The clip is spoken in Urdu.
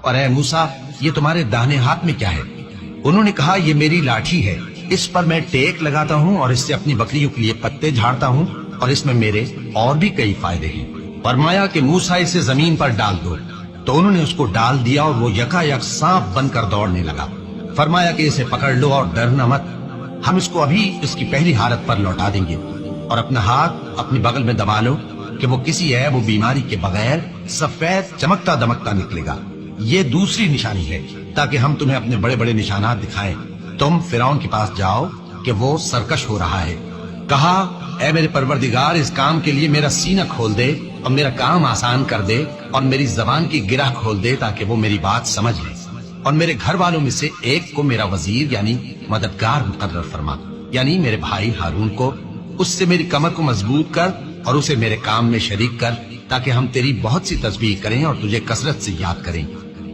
اور اے موسیٰ یہ تمہارے داہنے ہاتھ میں کیا ہے؟ انہوں نے کہا یہ میری لاٹھی ہے، اس پر میں ٹیک لگاتا ہوں اور اس سے اپنی بکریوں کے لیے پتے جھاڑتا ہوں، اور اس میں میرے اور بھی کئی فائدے ہیں۔ فرمایا کہ موسیٰ اسے زمین پر ڈال دو، تو انہوں نے اس کو ڈال دیا اور وہ یکا یک سانپ بن کر دوڑنے لگا۔ فرمایا کہ اسے پکڑ لو اور ڈرنا مت، ہم اس کو ابھی اس کی پہلی حالت پر لوٹا دیں گے، اور اپنا ہاتھ اپنی بغل میں دبا لو کہ وہ کسی عیب و بیماری کے بغیر سفید چمکتا دمکتا نکلے گا۔ یہ دوسری نشانی ہے تاکہ ہم تمہیں اپنے بڑے بڑے نشانات دکھائیں۔ تم فرعون کے پاس جاؤ کہ وہ سرکش ہو رہا ہے۔ کہا اے میرے پروردگار اس کام کے لیے میرا سینہ کھول دے اور میرا کام آسان کر دے، اور میری زبان کی گرہ کھول دے تاکہ وہ میری بات سمجھ لے، اور میرے گھر والوں میں سے ایک کو میرا وزیر یعنی مددگار مقرر فرما، یعنی میرے بھائی ہارون کو۔ اس سے میری کمر کو مضبوط کر اور اسے میرے کام میں شریک کر، تاکہ ہم تیری بہت سی تسبیح کریں اور تجھے کثرت سے یاد کریں۔